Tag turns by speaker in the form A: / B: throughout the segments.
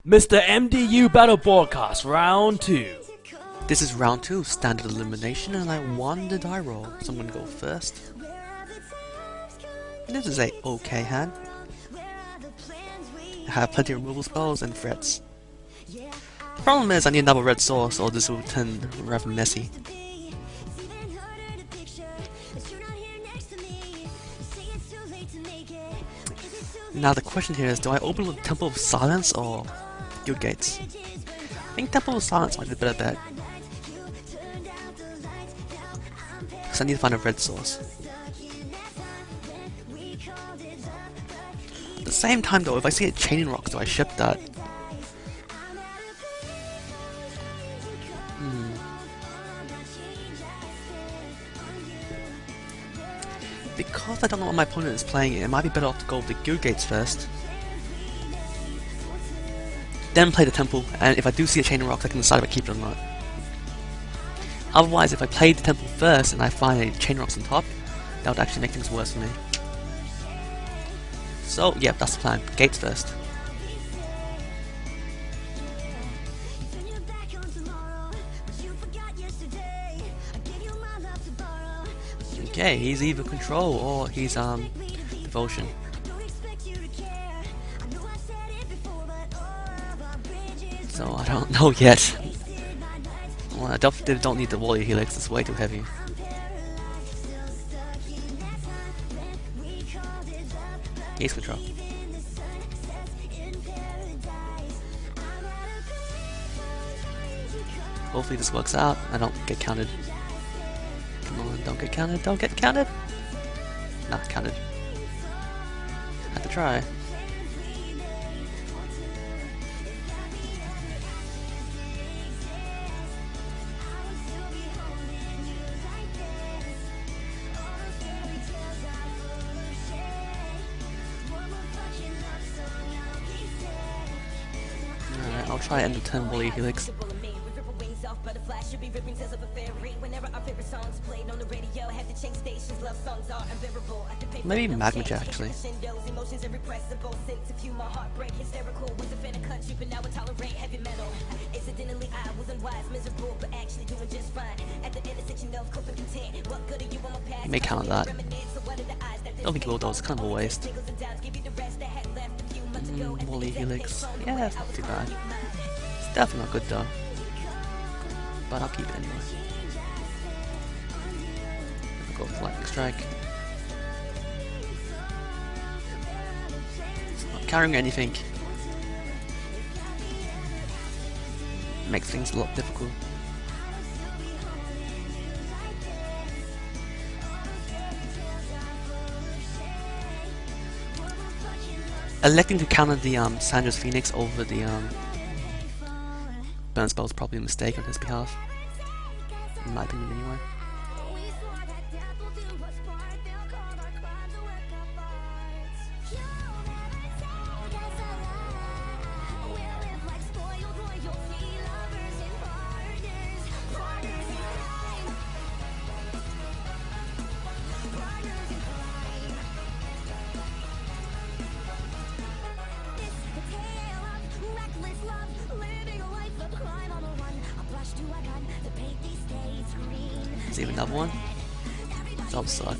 A: Mr. MDU Battle Broadcast Round 2.
B: This is round 2, standard elimination, and I won the die roll, so I'm gonna go first. This is a okay hand. I have plenty of removal spells and threats. The problem is I need another red source or this will turn rather messy. Now the question here is, do I open with Temple of Silence or Guild Gates? I think Temple of Silence might be a better bet. Because I need to find a red source. At the same time though, if I see a Chaining Rocks, do I ship that? Because I don't know what my opponent is playing, it might be better off to go with the Guild Gates first. Then play the Temple, and if I do see a Chaining Rocks I can decide if I keep it or not. Otherwise, if I play the Temple first and I find a Chaining Rocks on top, that would actually make things worse for me. So, yeah, that's the plan. Gates first. Okay, he's either Control or he's Devotion. So I don't know yet. Well, I definitely don't need the Warrior Helix, it's way too heavy. He's Control. Hopefully this works out, I don't get counted. Come on, don't get counted, don't get counted! Not counted. Had to try. Alright, I'll try end of turn Woolly Helix. Maybe Magma Jet actually. May count that. Don't think he will though, it's kind of a waste. Woolly Helix. Yeah, it's not too bad. It's definitely not good though. But I'll keep it anyway. I'll go with Lightning Strike. It's not carrying anything. Makes things a lot difficult. Electing to counter the Sandra's Phoenix over the burn spell is probably a mistake on his behalf. In my opinion anyway. Is even another one? That'll suck.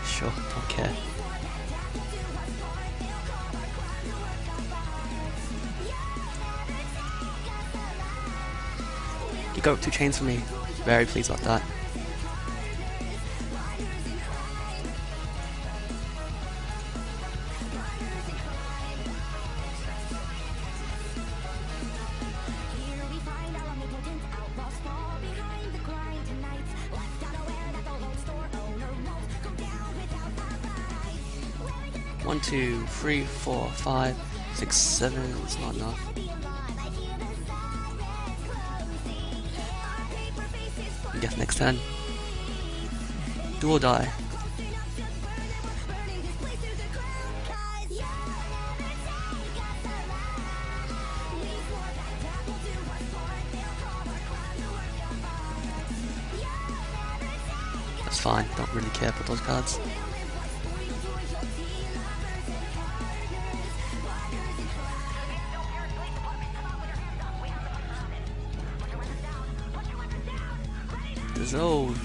B: Sure, don't care. You got 2 chains for me. Very pleased about that. One, 2, 3, 4, 5, 6, 7. It's not enough. I guess next turn. Do or die. fine. Don't really care about those cards. Dissolve.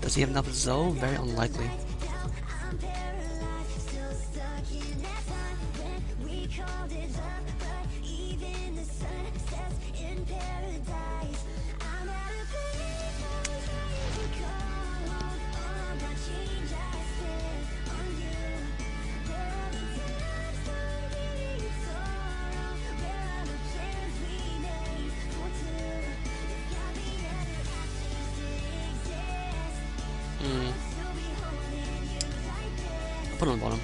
B: Does he have another Zoe? Very unlikely. Put it on the bottom.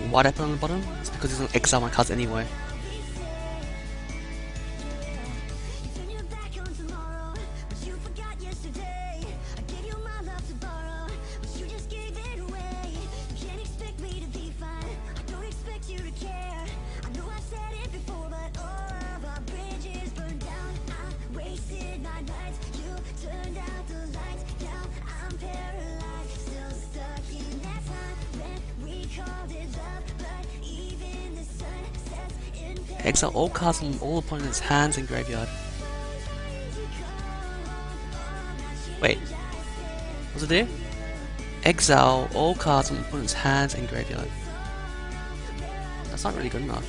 B: Why'd I put it on the bottom? It's because he's gonna exile my cards anyway. Exile all cards from all opponents' hands and graveyard. Wait, what's it do? Exile all cards from opponents' hands and graveyard. That's not really good enough.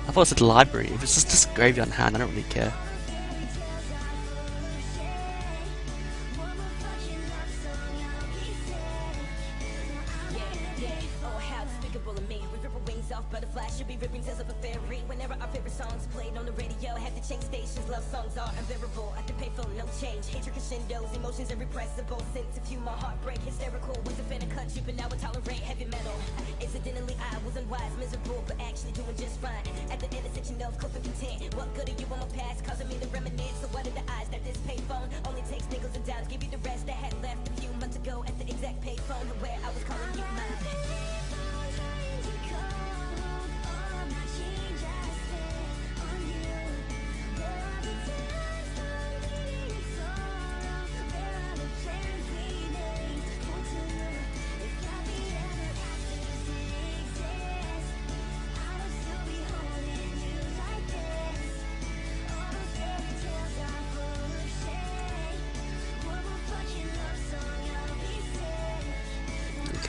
B: I thought it said library. If it's just graveyard in hand, I don't really care.
C: Emotions irrepressible, sense of humor, heartbreak, hysterical. Was a fan of country, but now I tolerate heavy metal. Incidentally, I was unwise, miserable, but actually doing just fine. At the intersection of cope and content. What good are you on my past, causing me to reminisce? So what are the odds that this payphone only takes nickels and dimes? Give you the rest that had left a few months ago at the exact payphone where I was calling you mine.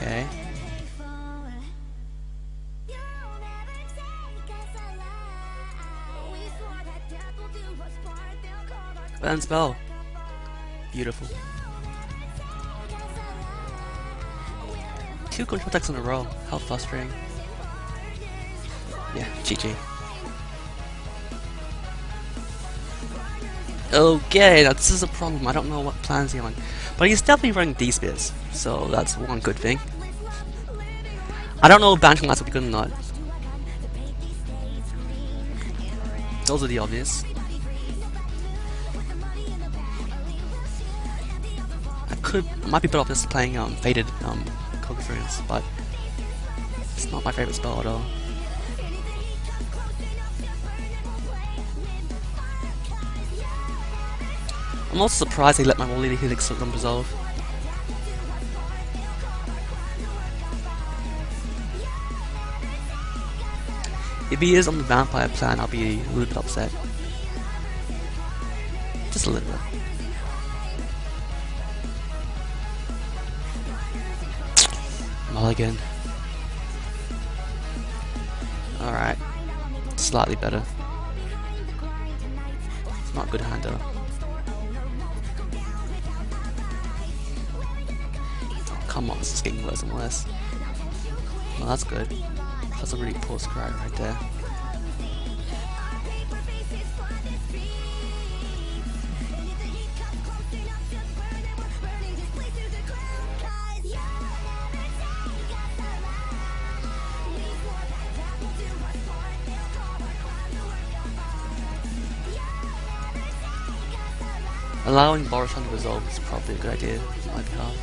B: Okay. Burn spell. Beautiful. 2 control attacks in a row. How frustrating. Yeah, GG. Okay, now this is a problem. I don't know what plans he's on. But he's definitely running D-Spears, so that's one good thing. I don't know if Banishing Lights will be good or not. Those are the obvious. I might be better off just playing Faded Code Friends, but it's not my favorite spell at all. I'm also surprised they let my Wall-Eater Helix resolve. If he is on the vampire plan, I'll be a little bit upset. Just a little bit. Mulligan. Alright. Slightly better. It's not a good hand though. Come on, this is getting worse and worse. Well, that's good. That's a really poor scry right there. Allowing Borusan to resolve is probably a good idea on my behalf.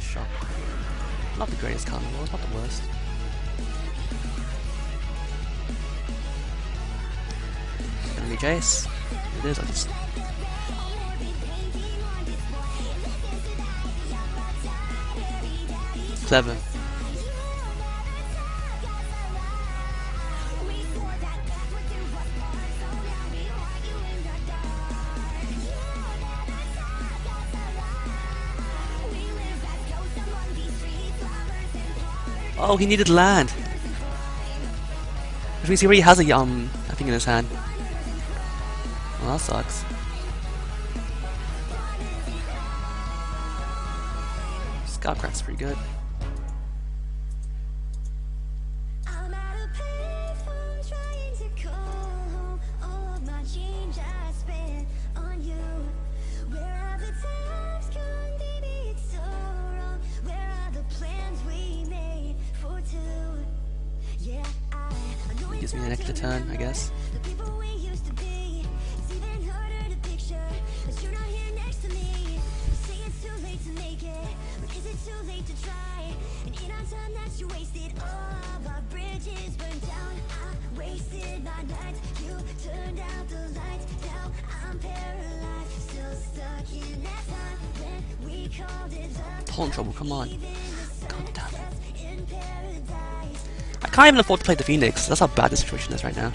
B: Shock. Not the greatest carnivore, not the worst. Enemy Jace. It is, I just... Clever. Oh, he needed land. Which means he already has a thing in his hand. Well, that sucks. Scoutcraft's pretty good. Gives me an extra turn, I guess. Pawn trouble, come on. God damn it. I can't even afford to play the Phoenix. That's how bad the situation is right now.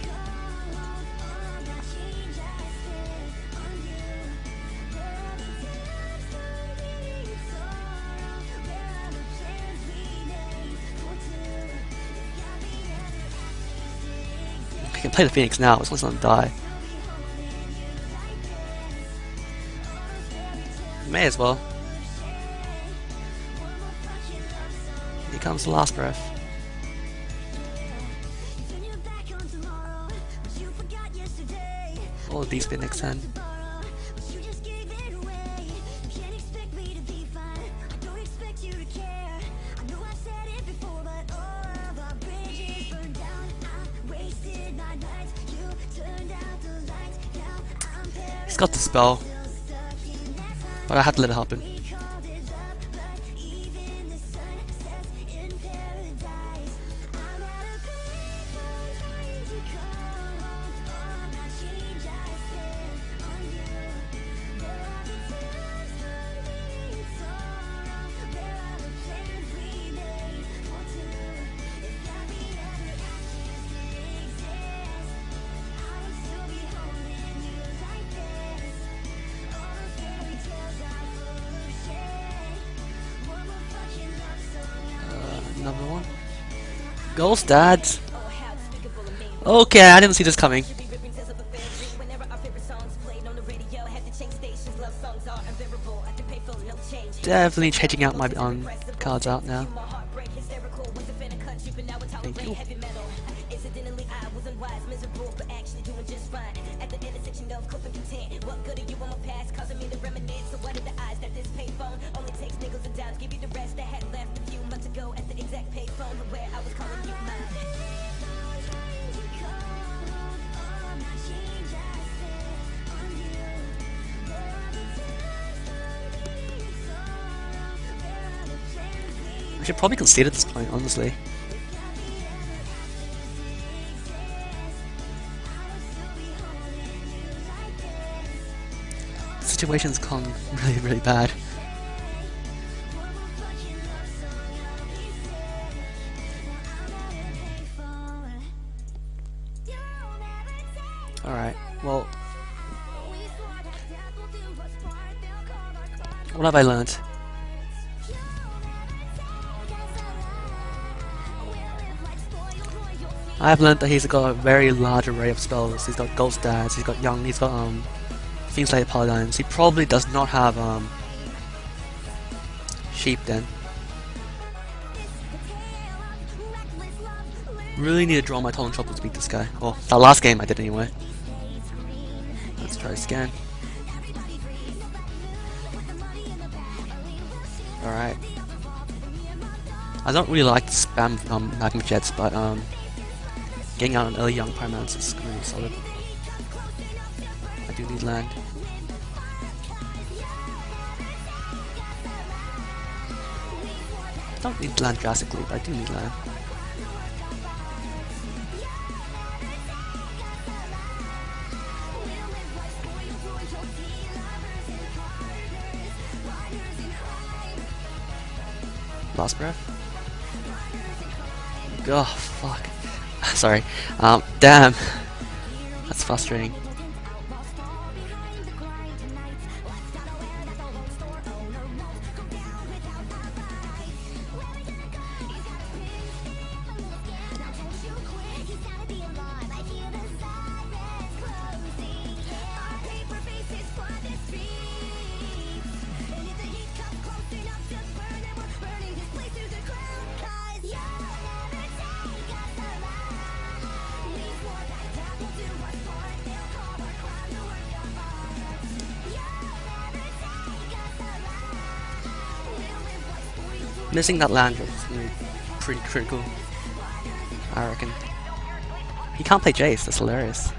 B: I can play the Phoenix now, as long as I don't die. May as well. Here comes the last breath. All of these been next turn. He's got the spell, but I had to let it happen. Another one. Ghost Dad. Okay, I didn't see this coming. Definitely changing out my cards out now. Thank you. We should probably concede at this point, honestly. The situation's gone really, really bad. Alright, well, what have I learned? I have learned that he's got a very large array of spells. He's got Ghost Dads, he's got he's got Fiend Slayer Paladins. He probably does not have Sheep then. Really need to draw my Total Trouble to beat this guy. Well, that last game I did anyway. Let's try this again. Alright. I don't really like to spam Magma Jets, but getting out an early young Paramount is really solid. I do need land. I don't need land drastically, but I do need land. Last breath. Oh, fuck. Sorry. Damn. That's frustrating. Missing that land is pretty critical, I reckon. He can't play Jace, that's hilarious.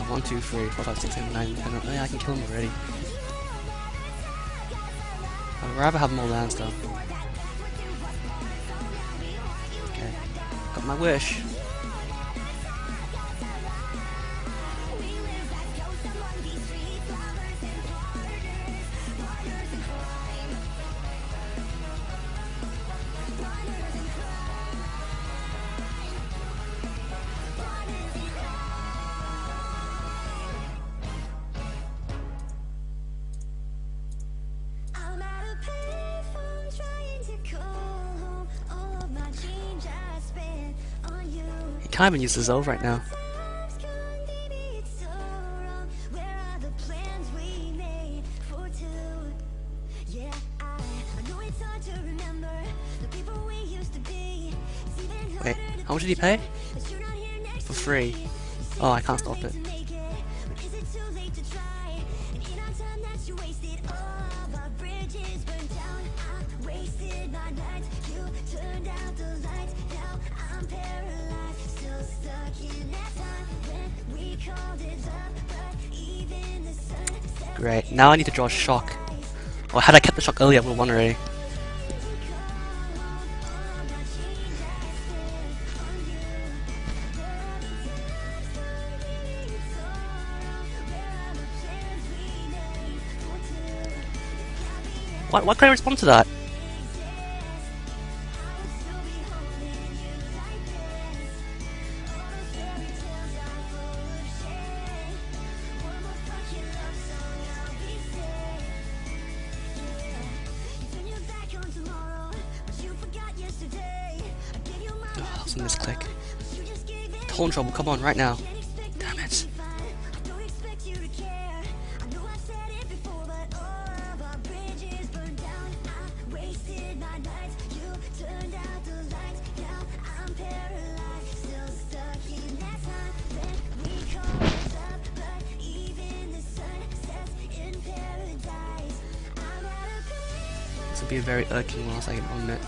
B: One, two, three, 4, 5, 6, 7, 9, 10. Oh yeah, I can kill him already. I'd rather have more lands though. Okay, got my wish. He can't even use his ult right now. Wait, how much did he pay? For free. Oh, I can't stop it. Great, now I need to draw a shock. Or had I kept the shock earlier, I would have won already. Why can't I respond to that? Misclick. Total Trouble, come on, right now. Damn it. can be very irking once I get on it.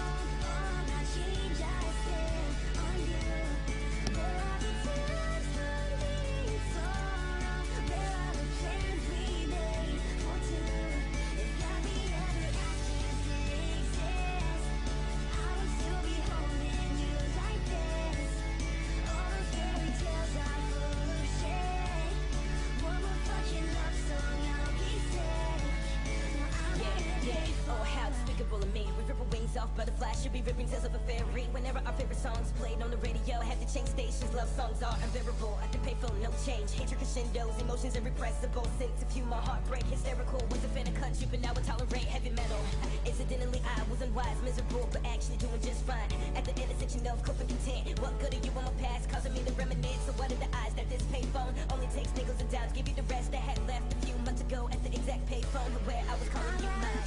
C: Butterflies should be ripping tales of a fairy. Whenever our favorite songs played on the radio, have to change stations. Love songs are unbearable. I can pay for no change. Hatred crescendos, emotions irrepressible. Sense of humor, heartbreak, hysterical. Was a fan of country, but now I tolerate heavy metal. Incidentally, I was unwise, miserable, but actually doing just fine. At the intersection of cope and content. What good are you on my past, causing me to reminisce? So what are the odds that this payphone only takes nickels and dimes? Give you the rest that had left a few months ago at the exact payphone where I was calling you mine.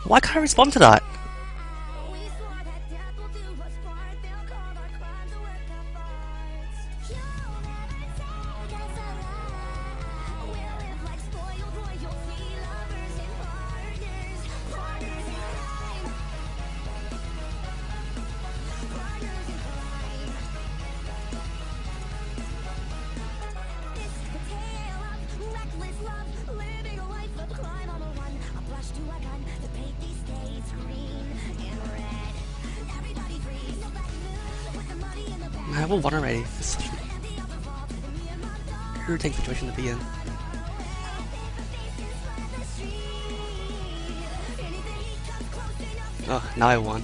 B: Why can't I respond to that? I have a one already. It's such an irritating situation to be in. Oh, now I won.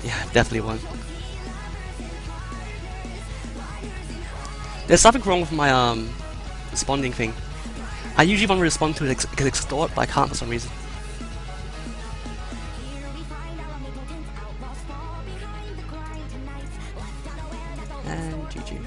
B: Yeah, definitely won. There's something wrong with my responding thing. I usually want to respond to it extort, but I can't for some reason. And GG.